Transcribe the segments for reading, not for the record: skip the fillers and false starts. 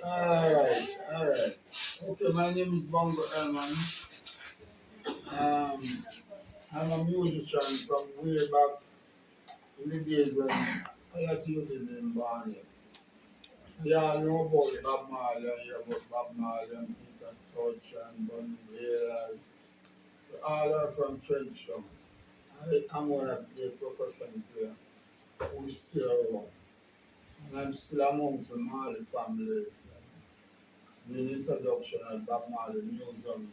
Alright. Okay, my name is Bongo Herman. I'm a musician from way back in the days when I had to use the name Barney. Yeah, I know about Bob Marley, I hear about Bob Marley and Peter Touch and Bongo Realize. All are from Trenchtown. I'm one of the percussion player who is still around. And I'm still amongst the Marley families. The introduction at Bob Marley Museum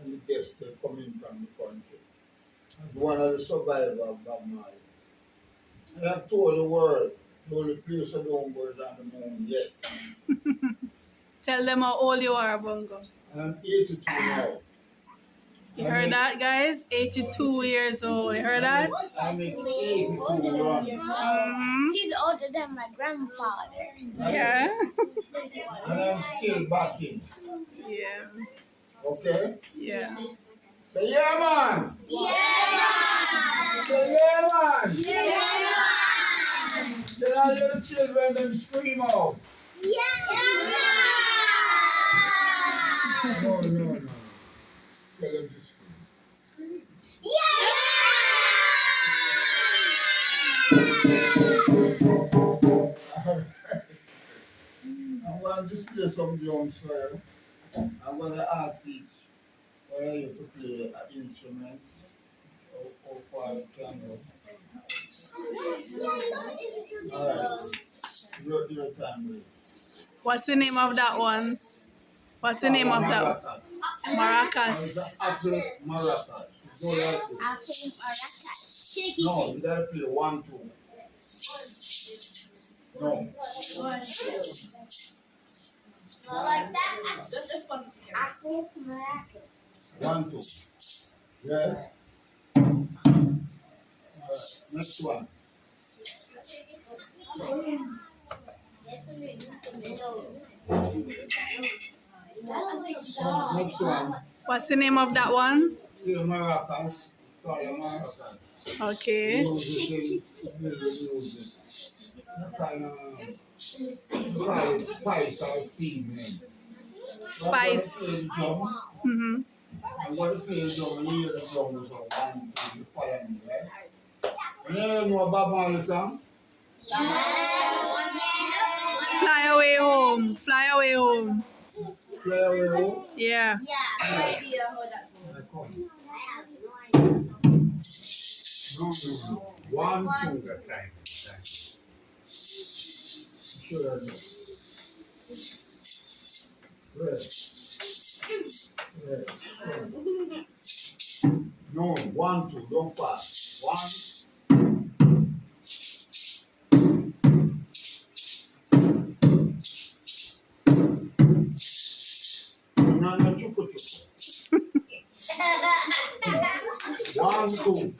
and the guests that come in from the country. I'm one of the survivors of Bob Marley. I have told the world the only place I don't go is on the moon yet. Tell them how old you are, Bongo. I'm 82 now. You heard that, guys? 82 years old. You heard that? I'm 82 once. He's older than my grandfather. Yeah. And I'm still batting. Yeah. Okay? Yeah. Say yeah, man! Yeah, man! Say yeah, man! Yeah, man! Can I hear the children them scream out? Yeah, man! No. Tell them to scream. Yeah, I'm going to display some drums for you. I'm going to ask each one of you to play an instrument or far you can go. Alright, your time, please. What's the name of that one? What's the name of that? Maracas. Apple maracas. Go like this. No, you gotta play 1, 2. No. like that. Apple maracas. 1, 2. Yeah. Next one. Next one. What's the name of that one? See maracas. Call it maracas. Okay. Music. Kind of spice or theme. Spice. Mm-hmm. I'm going to play the drum and hear the drum. So 1, 2, you follow me, right? You know Bob Marley song? Fly away home. Fly away home. Play away home? Yeah. No. 1, 2. Sure I know. No, 1, 2, don't pass. 1. No, chuku. 1, 2.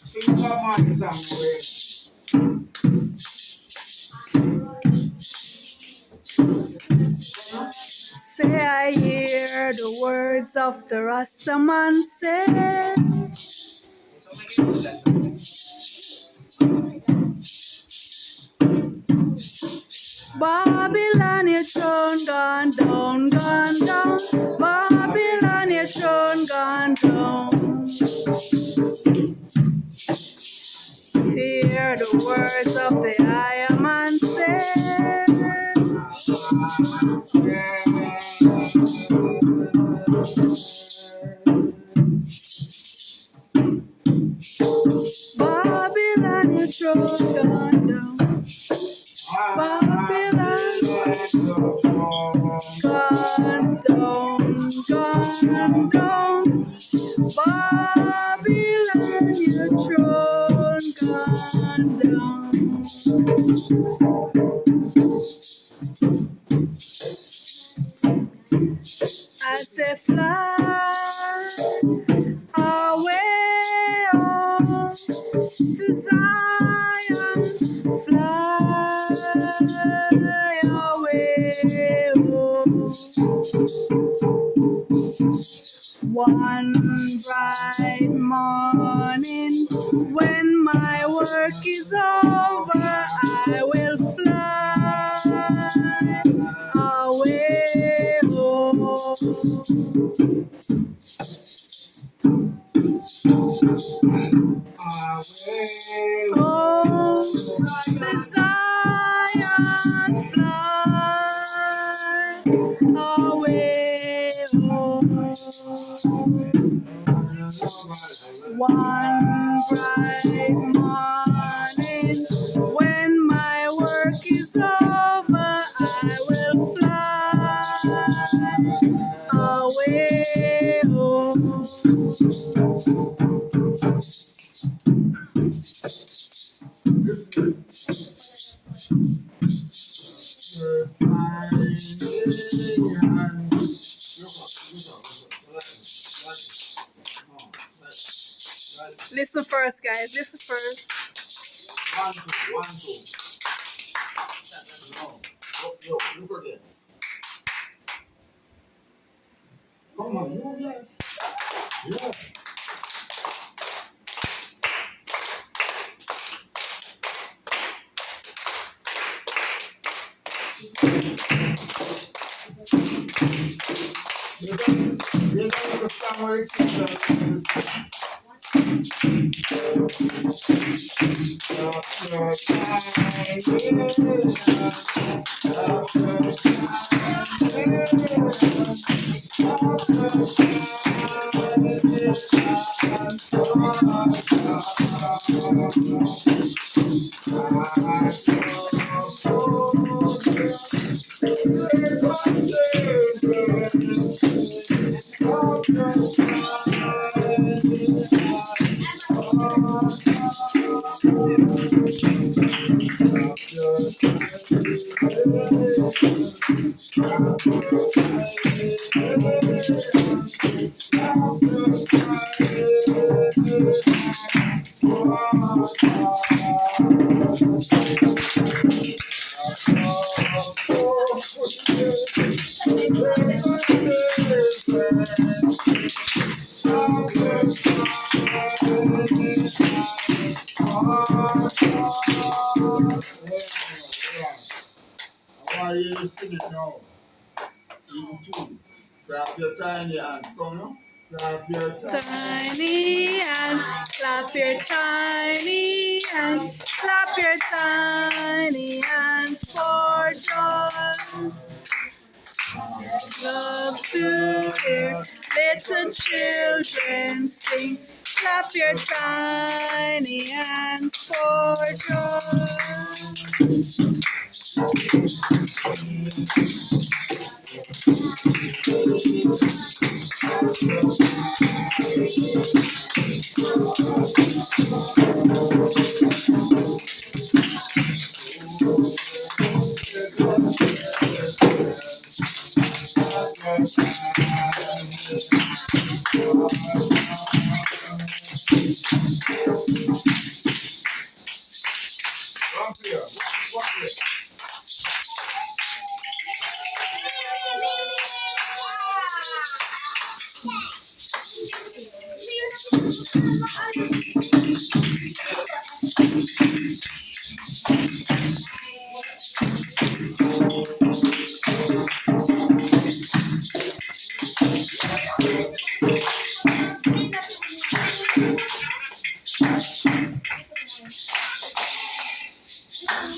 Sing Bob Marley song. Say I hear the words of the Rastaman say. Babylon, your throne gone down, gone down. Babylon, your throne gone down. Hear the words of the Iron Man say. Babylon, your throne gone down. Babylon, gone down. gone down. Babylon, your throne gone down. I say fly away on to Zion, fly away oh. One bright morning, when my work is over, I will fly away home. Home to Zion, fly away home. One bright morning, when my work is over, I will fly away home. Listen first, guys. Listen first. One, two. No. Look again. Come on, move that. Yeah. You don't understand what it is. Why you sing it now? In two. Clap your tiny hands. Come on. Clap your Tiny hands, clap your tiny hands, clap your tiny hands for joy. Love to hear little children sing. Clap your tiny hands for joy.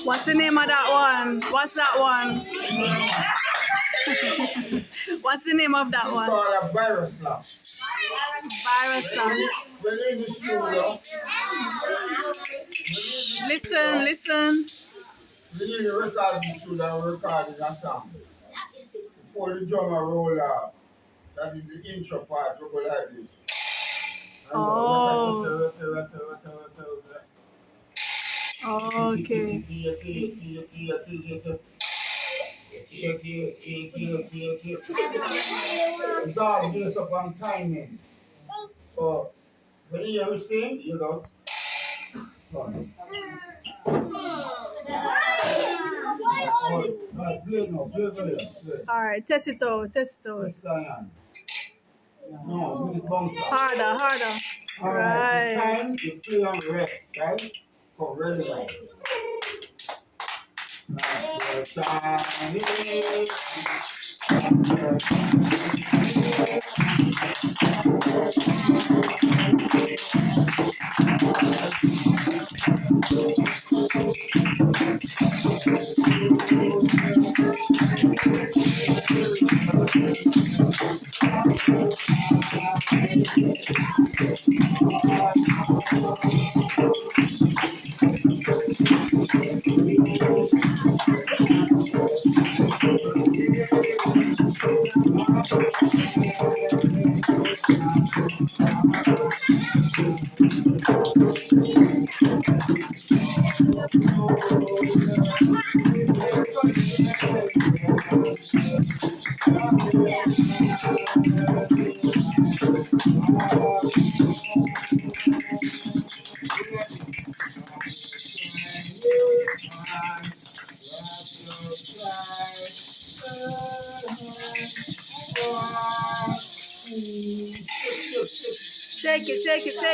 What's the name of that one? What's that one? What's the name of that It's one? called a virus now. Virus song. When you're in the studio, Listen. we need to record the studio and record in a song. Before the drummer roll out. That is the intro part. We go like this. Oh. Okay. It's all based upon timing. So when you hear me sing, you know. Play now, play. All right, test it out, test it out. No, with the bouncer. Harder. All right. The time you play on red, right? For red light.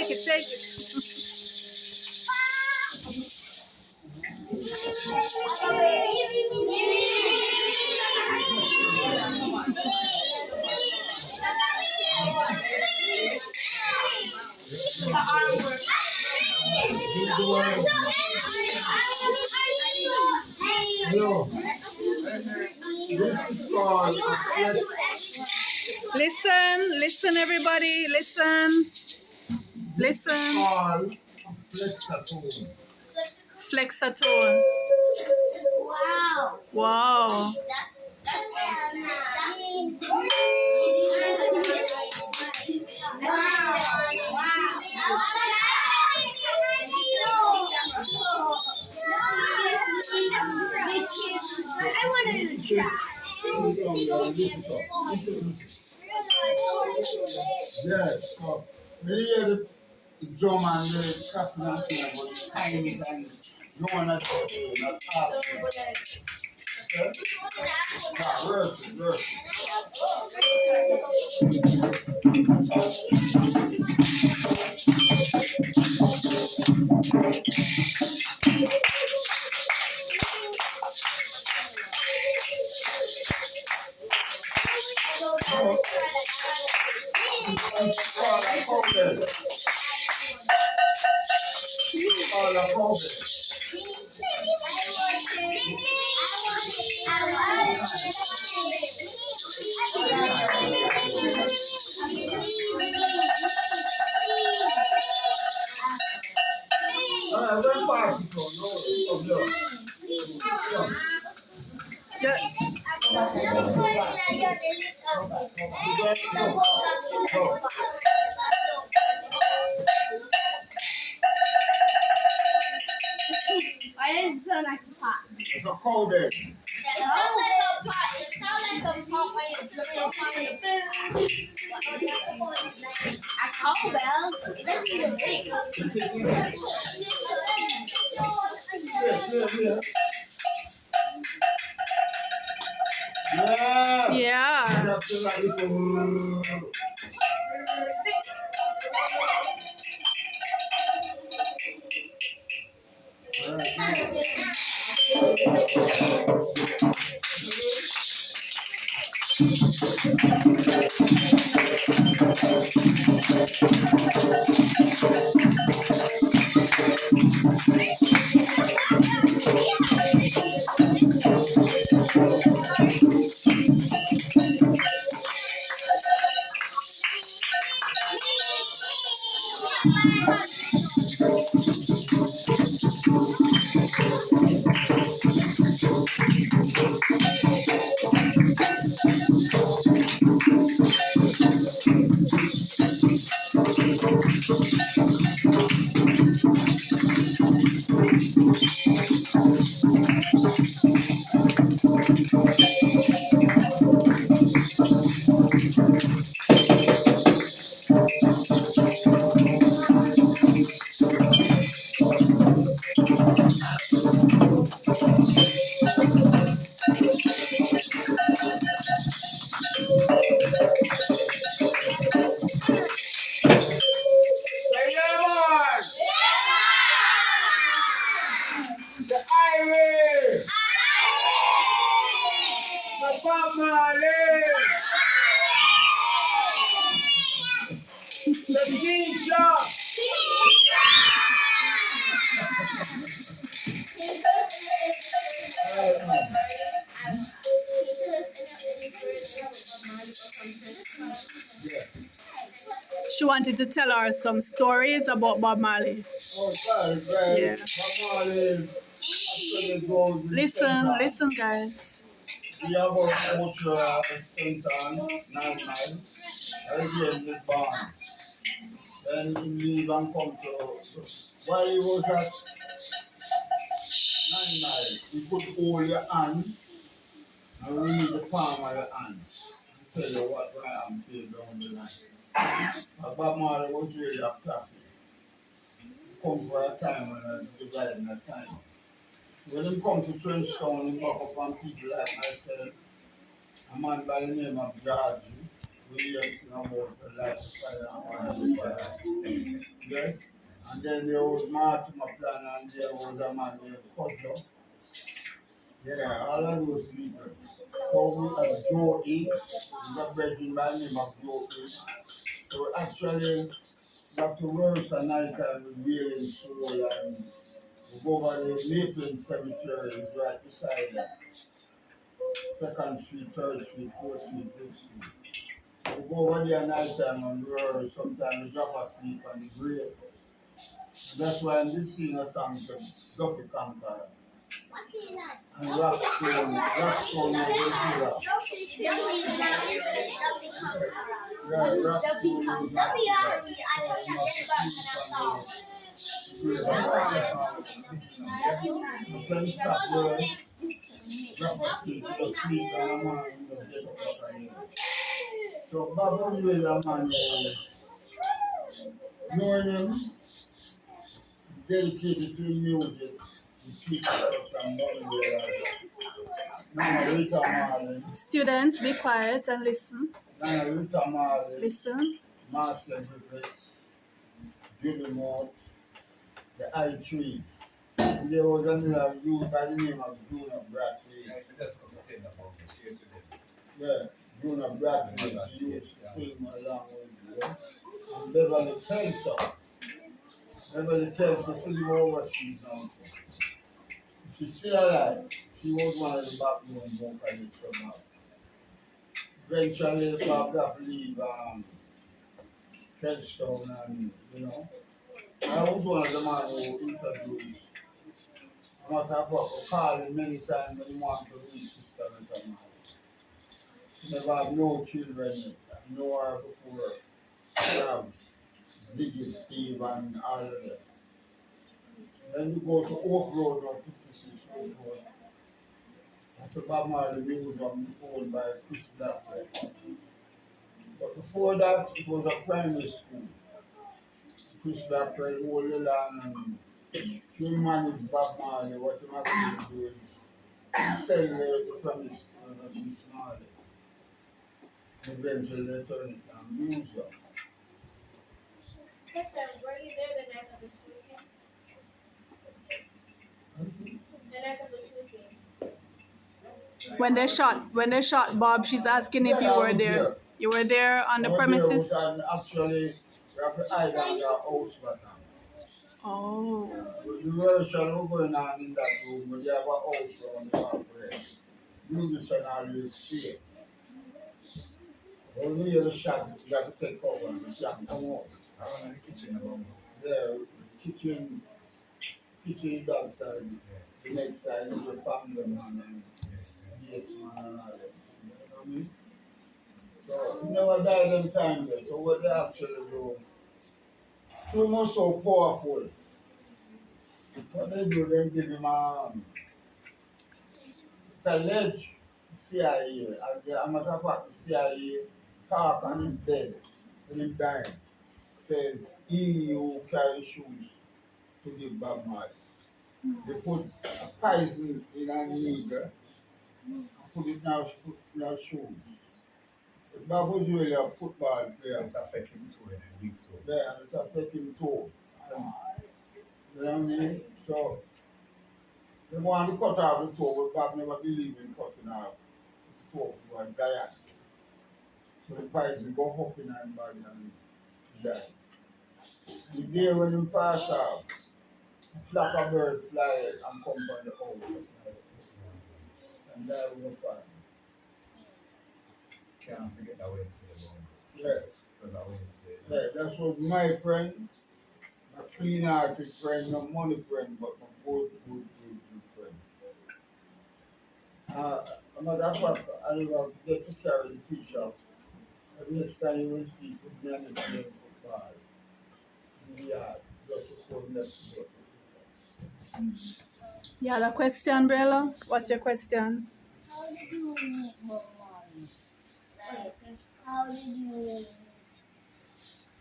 Shake it. Hello. This is called Listen, everybody, listen. called flexatone. Flexatone. Wow. Yes, so when you hear the drum and the clapping and thing, but time it and no one not talking. Okay? Yeah, work it. It's called a coded. Where party from? No, I didn't sound like a pot. it's a coded. It sounds like a pot. It sounds like a pot when it's a real pot. A cowbell? It doesn't even ring. Yeah. Yeah. That's like little. man! The Irish! The Bob Marley! The teacher! She wanted to tell her some stories about Bob Marley. Oh, sorry, guys. Yeah. Bob Marley actually goes in Listen, center. listen, guys. He about culture center, 9-9. Right here in the barn. Then he leave and come to, while he was at 9-9, he could hold your hand and read the palm of your hand. To tell you what I am saying down the line. But Bob Marley was really a prophet. Come for a time when I dividing a time. When he come to Trenchtown, he back up on people like myself, a man by the name of George. We hear sing about the life of fire and water. Yes? And then there was Martin McPlan and there was a man named Cutler. Yeah, all of those people. So we have Joe E. He's a brethren by the name of Joe E. So actually, Dr. Rose and I can reveal his soul and we go over the Maple Cemetery, is right beside that. 2nd Street, 3rd Street, 4th Street, 5th Street. We go over there night time and we sometimes we drop asleep on the grave. That's why in this scene a song said Duffy Conqueror. And Rockstone over here. Yeah, Rockstone you can stop there. Drop asleep, just sleep and a man just get up again. So Bob was really a man knowing him, dedicated to music, the people from Bongo. Nana Rita Marley, Students, be quiet and listen. Nana Rita Marley, Listen. Marcia Griffiths, Judy Mott, the I3. And there was another youth by the name of Juna Bradley. Yeah, Juna Bradley, she used to sing along with you. And Beverly Kelso. Beverly Kelso, she's overseas now. She's still alive. She was one of the backbone vocalists from her. Eventually, Bob got to leave Treadstone and, you know. I was one of the men who interviewed. I'm not talking about call him many times when he wanted to reach Sister Rita Marley. She never had no children, no her before. Ziggy, Steve, and all of that. Then you go to Oak Road or 56 Oak Road. That's a Bob Marley museum owned by Chris Blackwell. But before that, it was a primary school. Chris Blackwell owned the land and she managed Bob Marley. What you must do is sell the premise to Miss Marley. Eventually, they turn it down museum. Were you there the night of the school game? The night of the school game. When they shot Bob, she's asking if you were there. You were there on the premises? Actually, we have to hide on your house button. Oh. The version we're going on in that room, but they have a house on the top there. Musician always see it. When we hear the shot, you have to take over and the shot come out. In the kitchen about Yeah, kitchen is that side. The next side is your family man and yes man and all that. You know what I mean? So he never died in time there. So what they actually do, too much so powerful. What they do, they give him it's alleged CIA, and the matter of fact, the CIA talk on his bed when he died. Says he who carry shoes to give Bob Marley. They put a poison in a needle and put it in our shoes. Bob was really a football player. It affect him too in a big too. Yeah, and it affect him too. You know what I mean? So they want to cut off the toe, but Bob never believed in cutting off the toe. He was giant. So the poison go up in his body and he died. The day when he pass off, a flock of birds fly and come from the house. And die with the fire. Can't forget that Wednesday, Yes. because that Wednesday. Yeah, that's what my friend, a clean-hearted friend, not money friend, but a good friend. Another fact, I will get to carry the picture. The next time you will see, put me on the game football. In the yard, just to hold next to it. Yeah, the question, Bella. What's your question? How did you meet Bob Marley? Like, how did you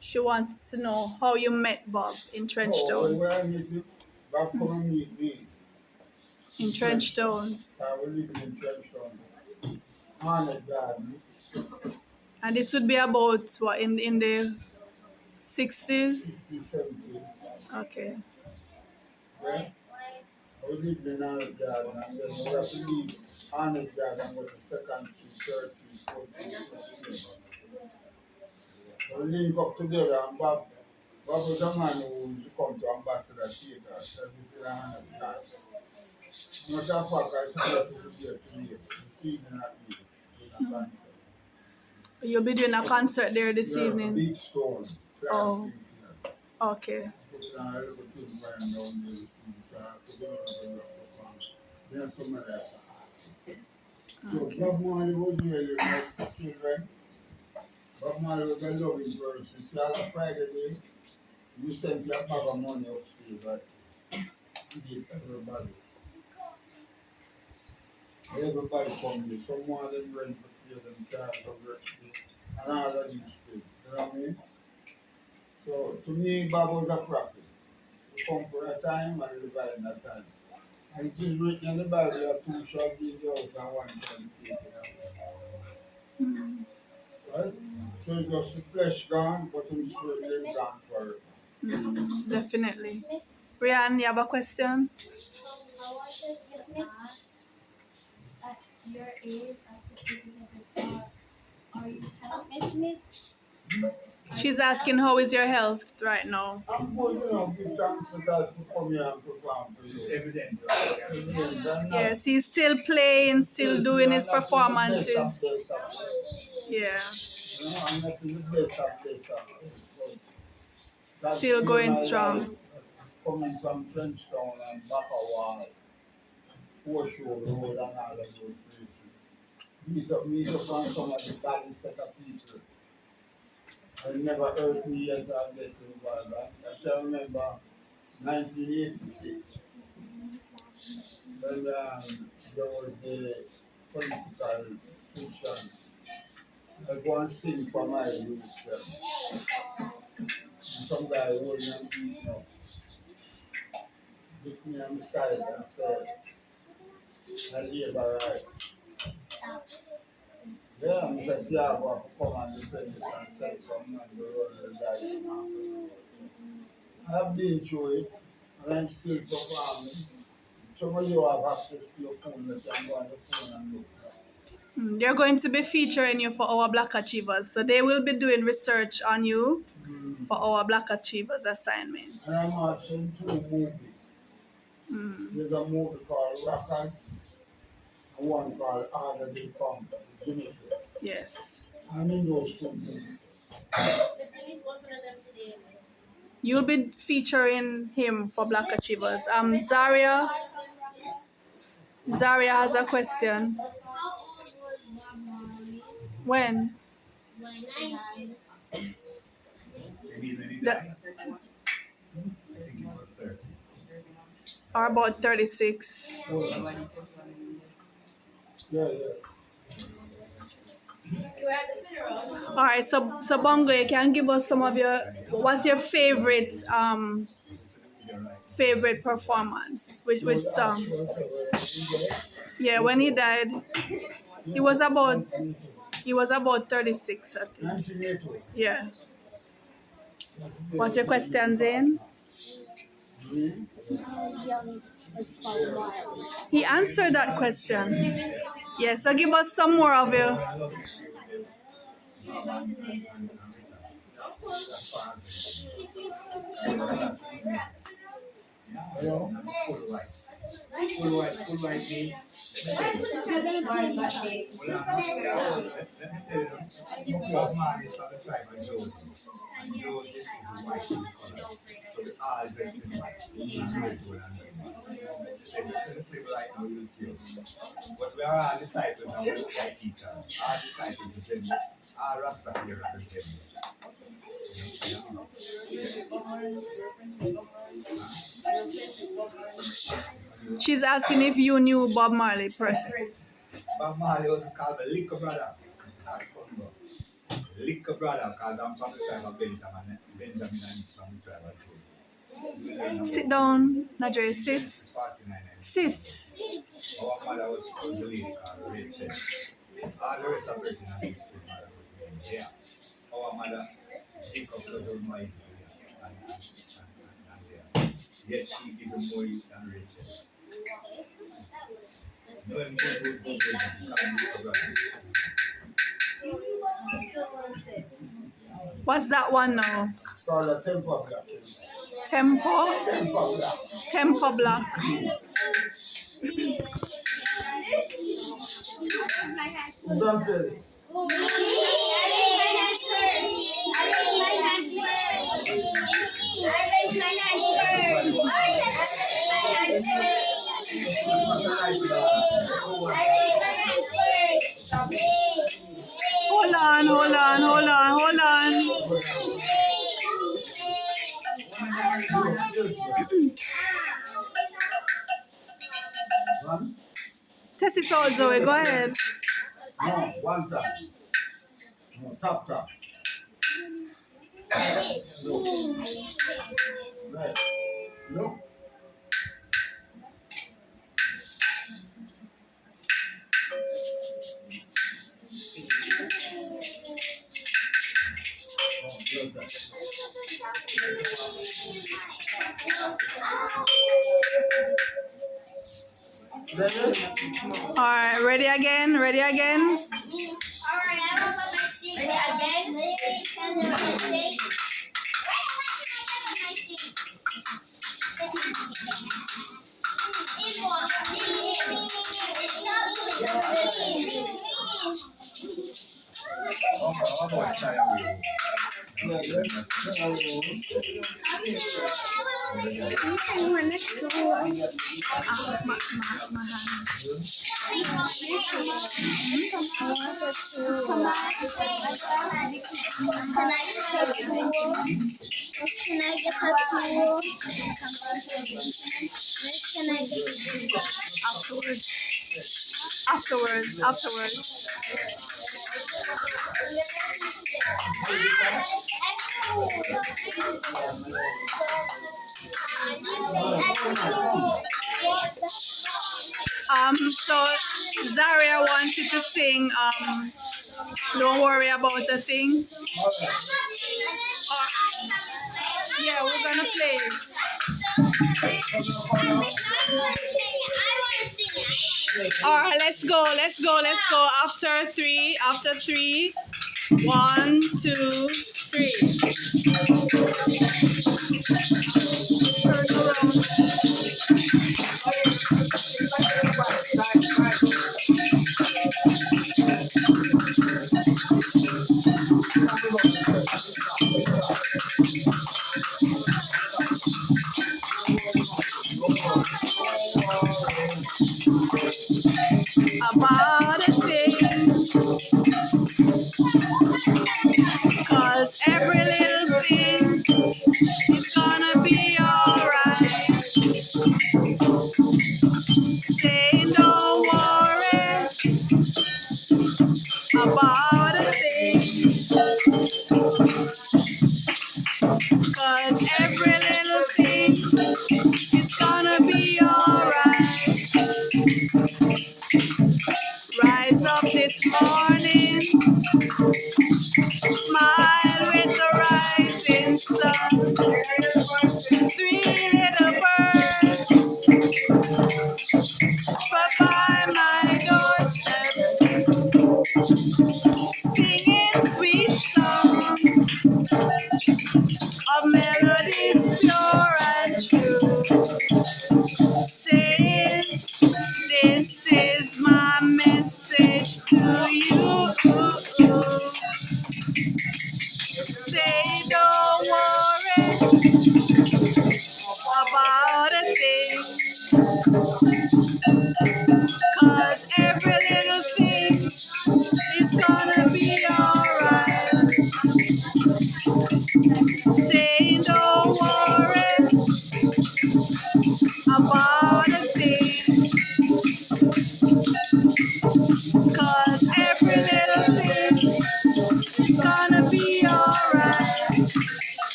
She wants to know how you met Bob in Oh, Trenchtown. when I meet him, Bob come and meet me. In Trenchtown. I was living in Trenchtown. On the garden. And this would be about what in the 60s? 60s, 70s. Okay. Yeah? I was living in Arnold Garden and then we have to leave Arnold Garden and go to second street, third street, fourth street. We link up together and Bob was the man who used to come to Ambassador Theatre, so we did Arnold Garden. Matter of fact, I supposed to be here today, this evening at 8. You'll be doing a concert there this evening. Big stone. Oh. Okay. Put on a little thing going down there, so I could do another perform. Then some of that. So Bob Marley was really my children. Bob Marley was a loving person. So on a Friday day, we sent a bag of money upstairs, but he gave everybody. Everybody come here. Someone of them rent for pay them charge of rent and all of these things. You know what I mean? So to me, Bob was a prophet. We come for a time and we divide in a time. And it is written in the Bible that two shall be in the house and one shall be taken out. Right? So it's just the flesh gone, but the spirit is gone forever. Definitely. Brian, you have a question? how was it at your age, at the age of are you happy, Miss Smith? She's asking how is your health right now? I'm going to give thanks to God for coming here and perform for It's you. evident. Yes, he's still playing, still doing his performances. Yeah. You know, I'm not in the best of places. That's Still going my strong. life. Coming from Trenchtown and Bakawal, Foreshore Road and all of those places. Meet up on some of the baddest set of people. It never hurt me yet I get involved. I can remember 1986 when there was the political fiction. I go and sing for my youth. And some guy holding and beating up. Looked me on the side and said, I labor right. Yeah, I'm just here to come and defend this and send some man to run the guy. I've been through it and I'm still performing. Some of you have access to your phone, that you can go on the phone and look. They're going to be featuring you for our Black Achievers. So they will be doing research on you for our Black Achievers assignment. And I'm watching 2 movies. There's a movie called Rockers and one called Harder They Come, Jamaica. Yes. I'm in those 2 movies. You'll be featuring him for Black Achievers. Zaria has a question. How old was Bob Marley When? when he died? Maybe when he The- died. I think it was 30. Or about 36. Yeah. All right, so Bongo, you can give us some of your, what's your favorite favorite performance? Which song? Yeah, when he died, he was about He was about 36, I think. 1980. Yeah. What's your question, Zane? How young was Bob Marley? He answered that question. Yeah, so give us some more of you. Hello? Full white mean. Let me tell you. Bob Marley is from the tribe of Joseph. And Joseph is white in color. So we all dressed in white. So the people right now you'll see us. But we are all disciples and we look like each other. All disciples represent, all Rasta here represent. She's asking if you knew Bob Marley personally. Bob Marley was called the liquor brother. That's Bongo. Liquor brother, because I'm from the tribe of Benjamin and he's from the tribe of Joseph. Sit down, Najee, sit. It's 49 and Sit. our mother was the lady called Rachel. All the rest of Britain and his mother was named there. Our mother, Jacob, was noisy and there. Yet she even more than Rachel. Knowing good, What's that one now? It's called a tempo black. Tempo? Tempo black. Tempo Black. Don't tell me. Hold on. One? Test it out, Zoe. Go ahead. No, one tap. No, tap. No. Right. No. All right, ready again? Alright, I want my seat. Ready again? Can I get a tool? Can I get Afterwards. So Zaria wants you to sing Don't Worry About a Thing. Yeah, we're gonna play it. Alright, let's go. After three. 1, 2, 3. Turn around. About a thing, 'cause every little thing is gonna be alright. Say don't worry about a thing, 'cause every little thing is gonna be alright. Rise up this morning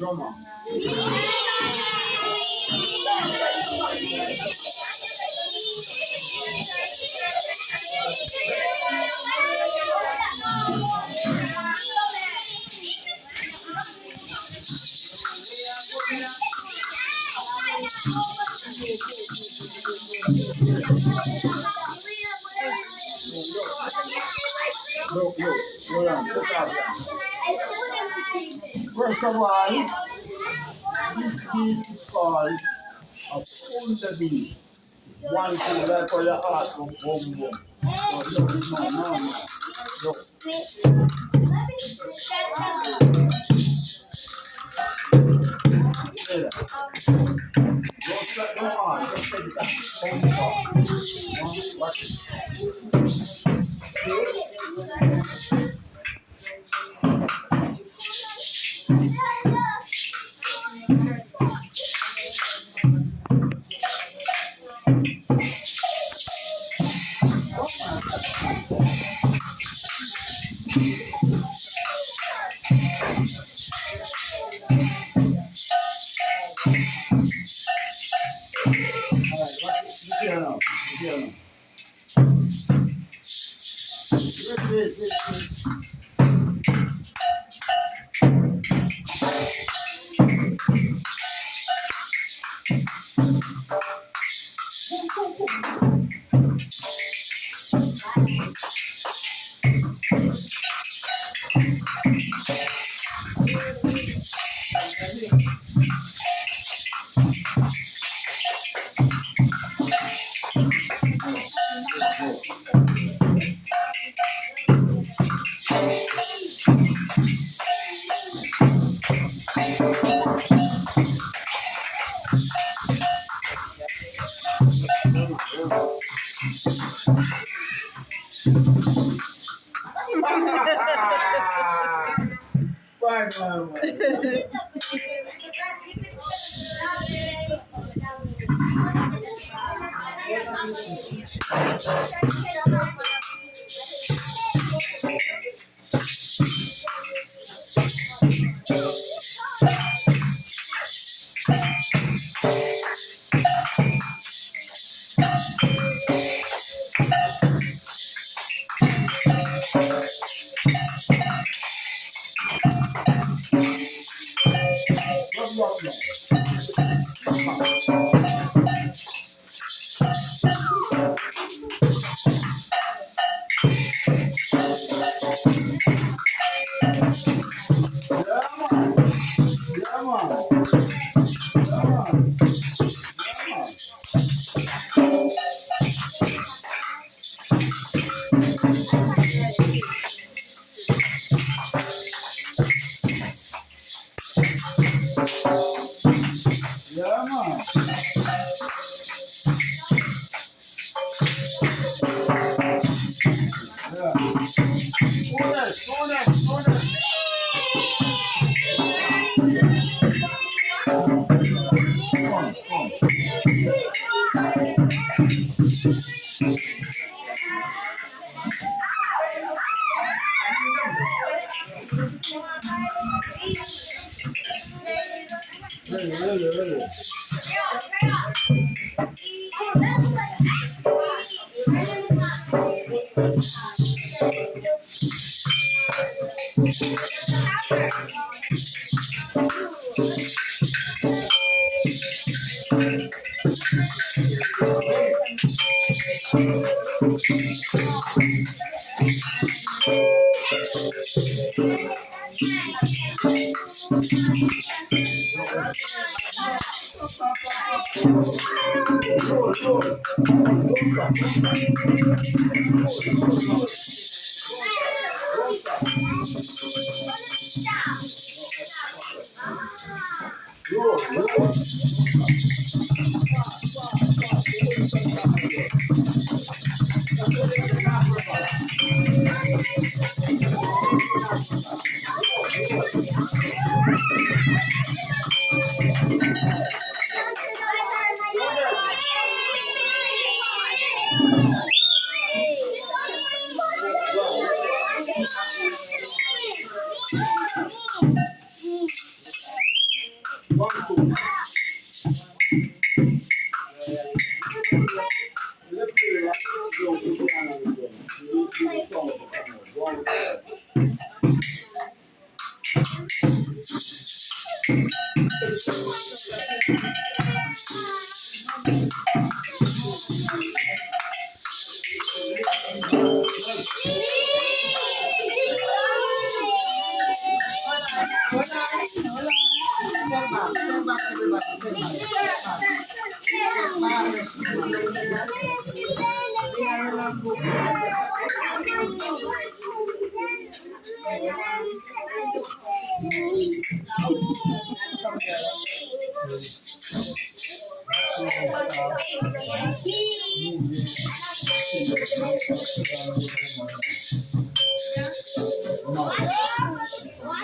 drummer. Look, hold on, look out. First of all, this beat is called a Punta beat. One thing like for your heart from Bongo. So look, no. Look. There. Don't shut no heart, just take it back. Bongo. Watch it.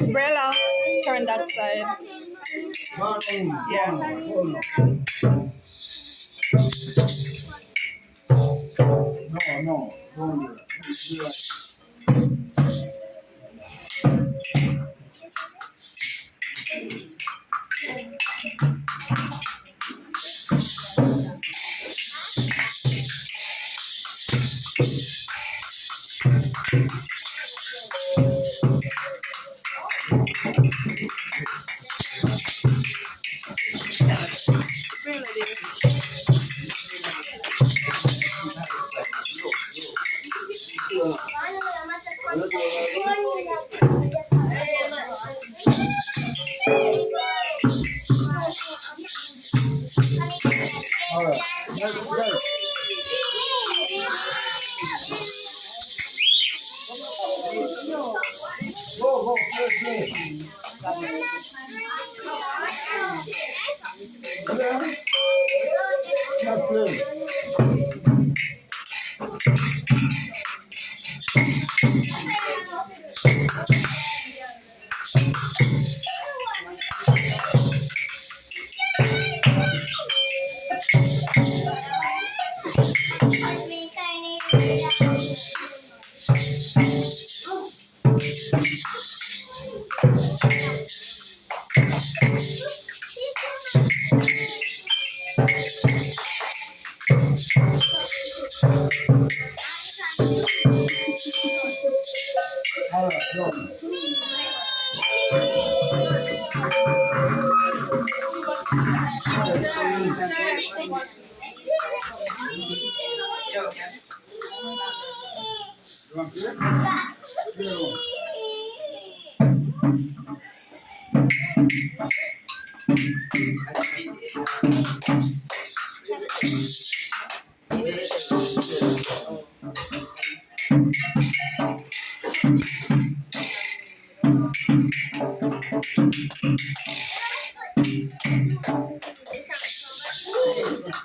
Umbrella, turn that side. Yeah. No, don't do that. All right, let's go. Go, play. Let's play. All right, go. You want to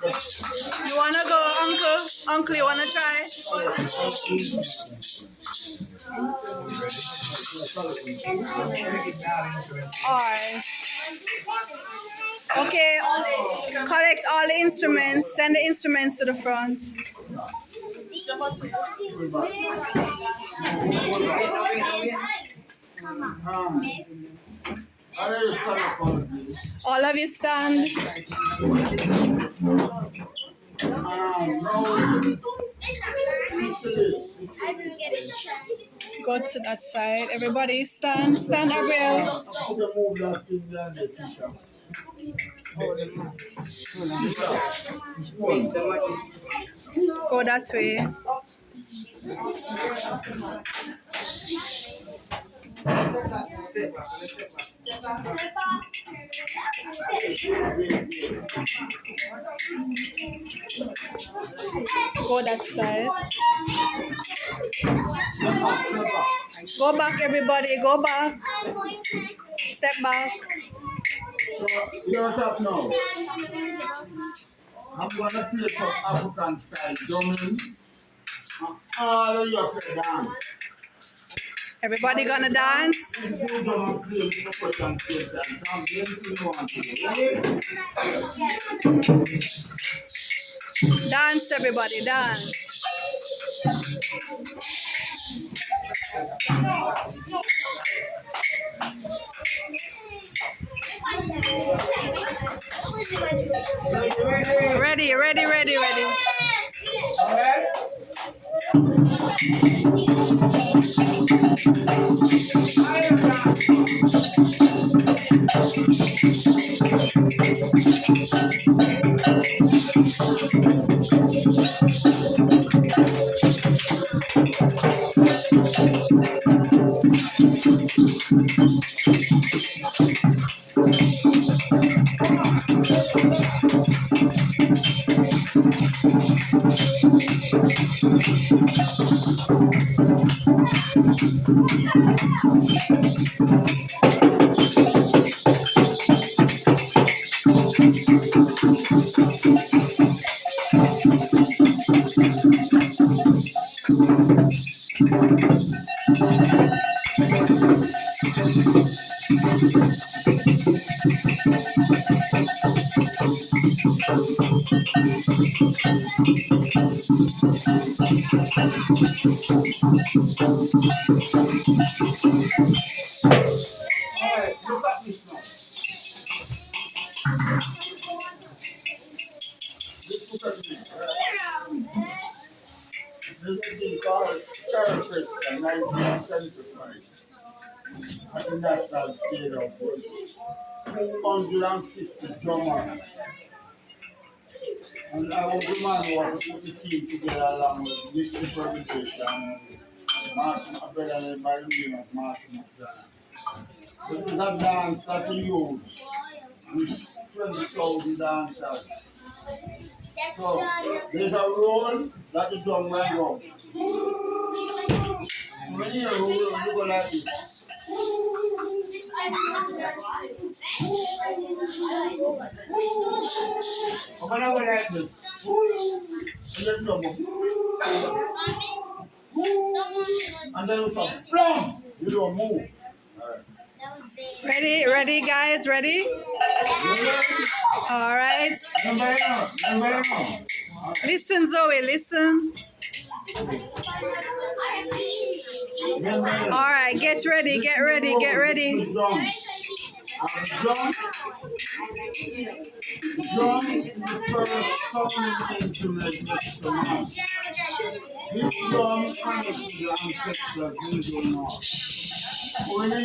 play? You wanna go, Uncle? Uncle, you wanna try? Alright. Okay, collect all the instruments, send the instruments to the front. All of you stand. Go to that side. Everybody stand. Stand, Ariel. Go that way. Go that side. Go back, everybody. Go back. Step back. So, you're top now. I'm going to play some African style drumming. All of you play dance. Everybody gonna dance? If you don't play, you can put on stage and come do anything you want to do. Ready? Dance, everybody, dance. Ready. All right? Alright, look at this now. Just look at me. This is the characters in 1975 at the National Stadium with 250 drummers. And I was the man who was to put the team together along with this improvisation and Martin, a brother named by the name of Martin McDonald. This is a dance that we use with 20,000 dancers. So there's a roll that is done right wrong. When you roll, you go like this. I'm gonna go like this. And then double. And then with a plumb, you don't move. Ready, guys? Ready? All right. Listen, Zoe, listen. All right, get ready. Drum is the first sounding instrument next to man. This drum connects to the ancestors in the north. When you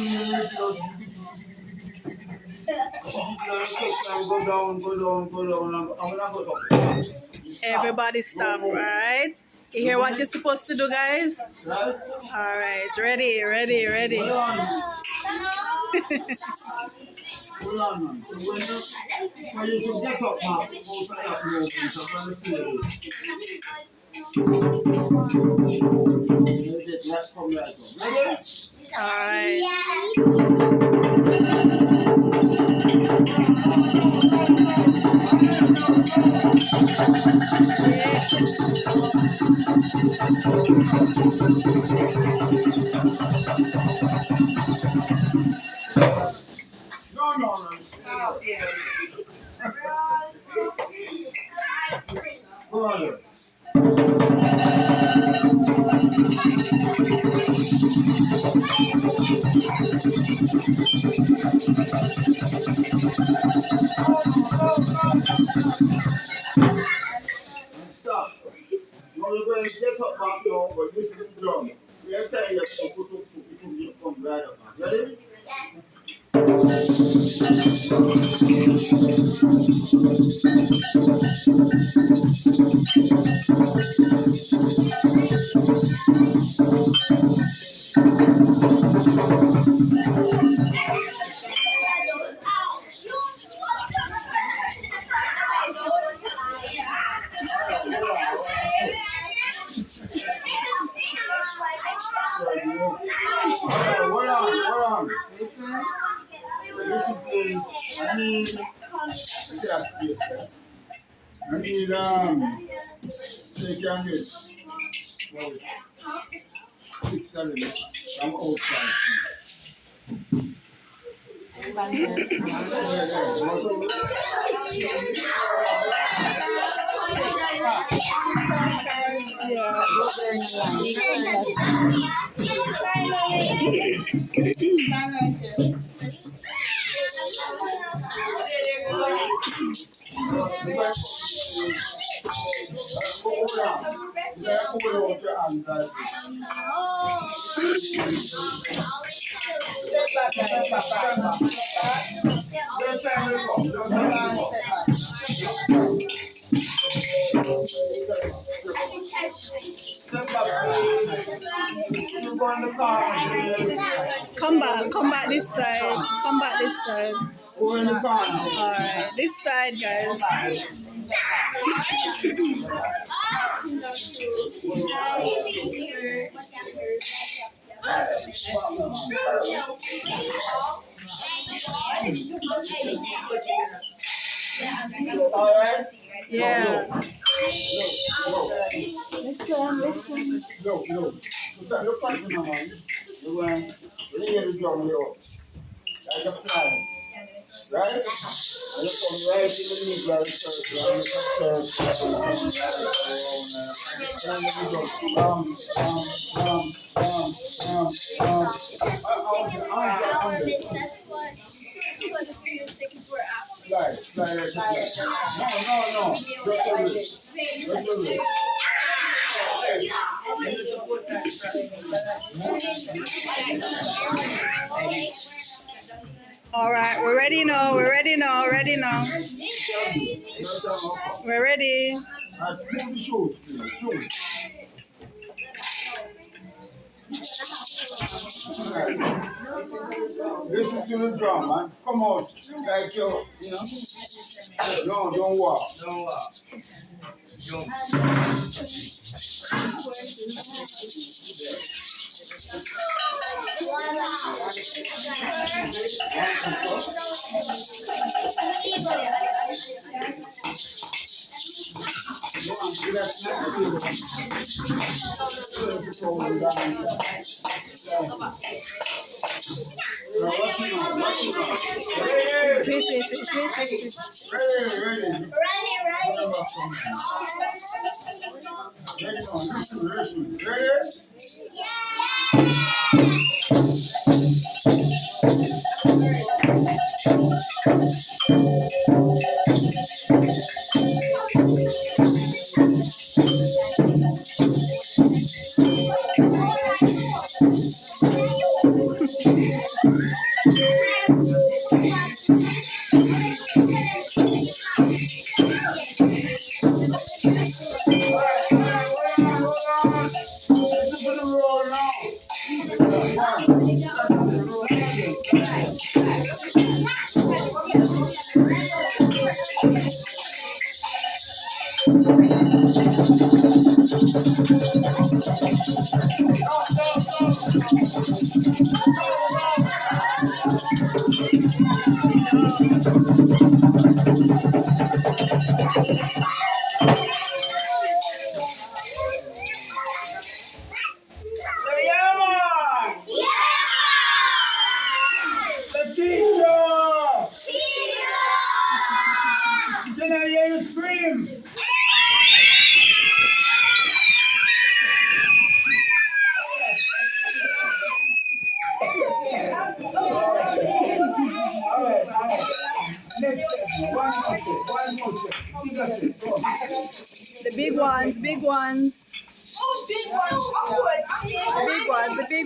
hear go down, I'm gonna go up. Everybody stop, right? You hear what you're supposed to do, guys? Right? All right, ready. Hold on, man. So when you get up now, most of that movement, so I'm let's come right up. Ready? All right. No. Go on here. Stop. Now you're going to get up back now, but this is the drum. We are telling you to put up, you come right up. Ready? Hold on. This is the, I need take on this. Well, fix that in it. I'm outside. Come back this side. Go in the corner. All right, this side, guys. Alright? Yeah. Listen. Look. Look at me, man. You want to hear the drum here. Like a fly. Right? And you come right in the middle of the circle and you can and then you go That's what the video is taking for hours. No. Just do it. All right, we're ready now. We're ready. Shoot. Listen to the drum, man. Come out like you know. No, don't walk. The big ones. The big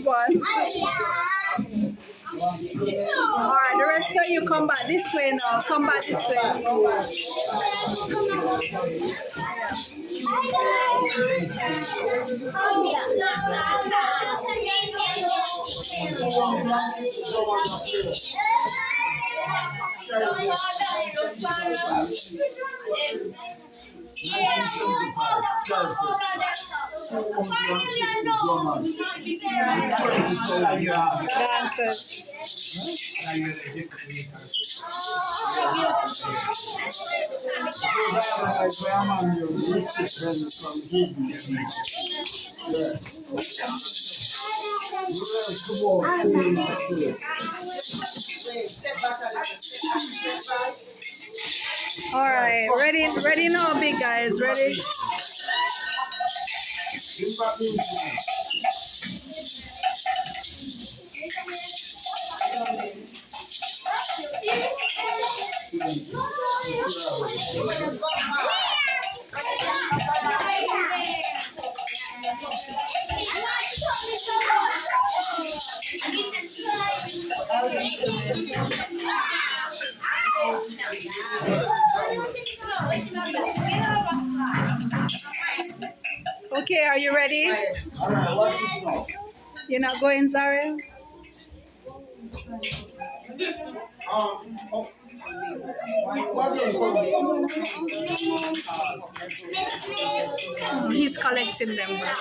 ones. All right, the rest of you come back this way now. Come back this way. Dancers. All right, ready now, big guys, ready? Okay, are you ready? You're not going, Zaria? What is it? He's collecting them, bro.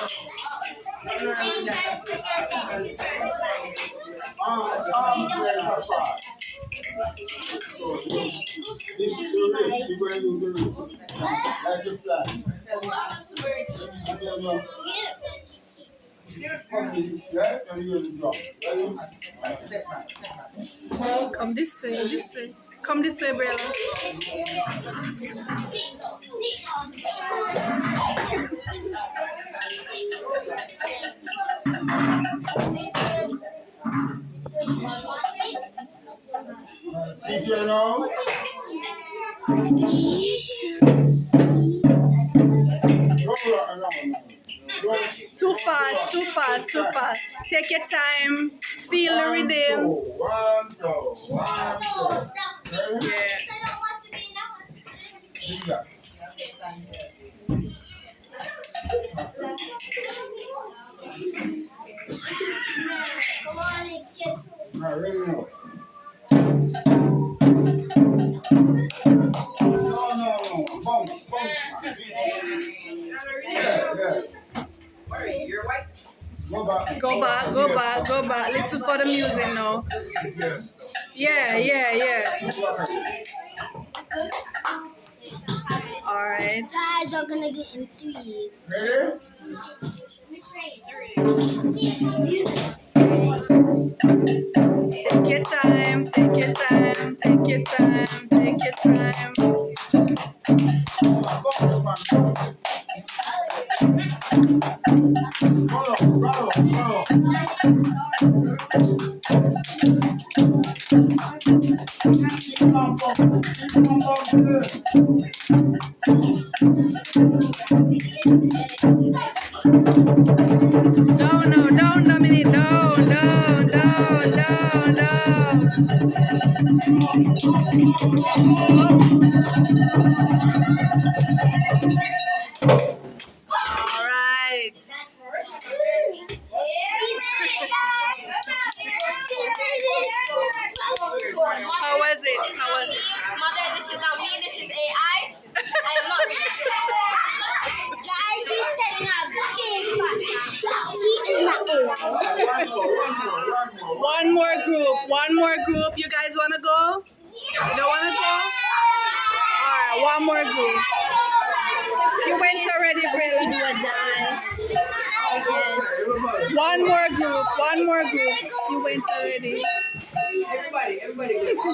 This is your race. You're going to do it. That's your plan. Come this way, this way. Come this way, Brella. Did you know? Too fast, too fast, too fast. Take your time. Feel the rhythm. One, two. Yeah. No. Bounce. Yeah. You're white. Go back. Listen for the music now. Yeah. Alright. Guys, you're gonna get in 3. Ready? Take your time. Down, Dominic, down. Alright. How was it? Mother, this is not me, this is AI. I am not real. Guys, she's setting up the game fast. She is not AI. One more group. You guys wanna go? You don't wanna go? Alright, one more group. You went already, Brilla. Do a dance. One more group. You went already. Everybody go.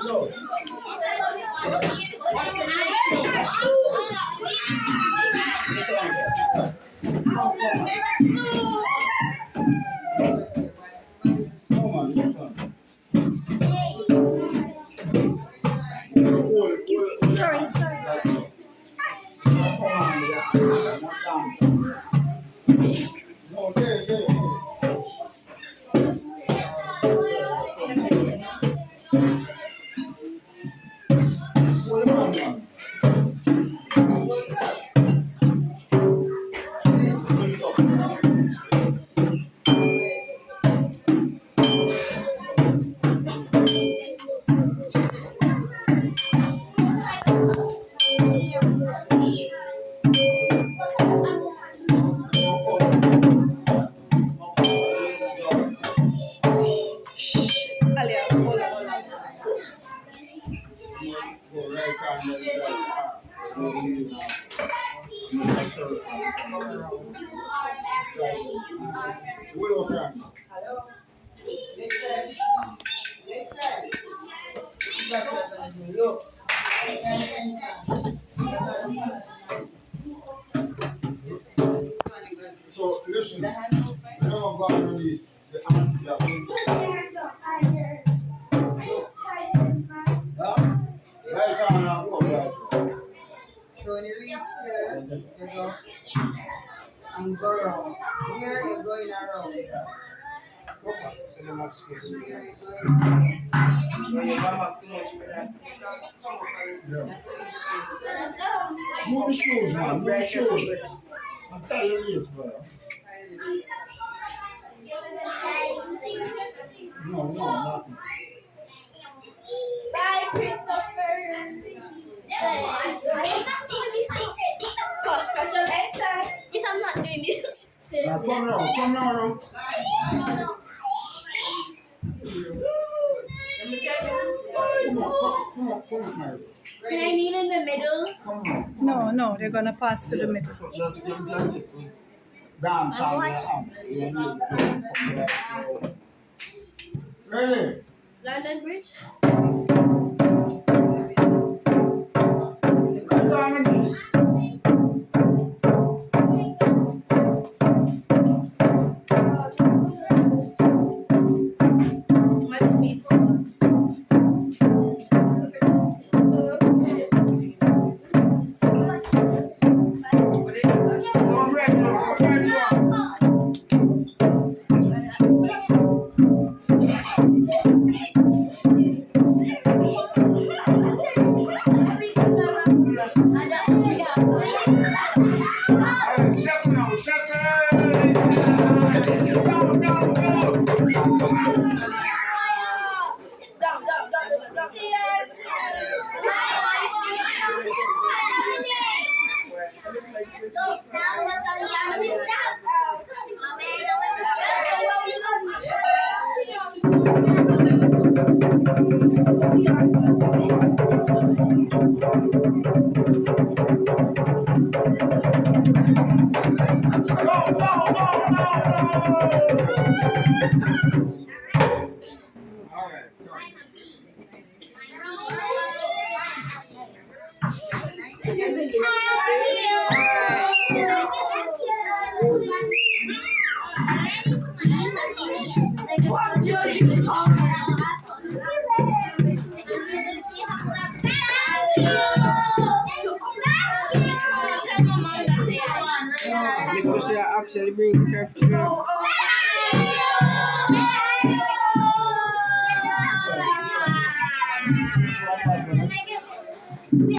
No. Sorry. Look. So listen, we're not going to need the right on now, go right. So when you reach here, you go and go around. Here you're going around. Go back, so you have space. Here you're going around. When you warm up too much for that. Move the shoes, man. Move the shoes. I'm telling you this, bro. No, nothing. Bye, Christopher. I'm not doing this. Special extra. Yes, I'm not doing this. Now, come now. Come on. Mary. Can I kneel in the middle? Come on. No, they're gonna pass to the middle. Let's get it. Dance on your arm. Ready? London Bridge. Right on the knee. Come right now. Settle now, settle. Down. All right. Miss Lucia actually bring the turf through.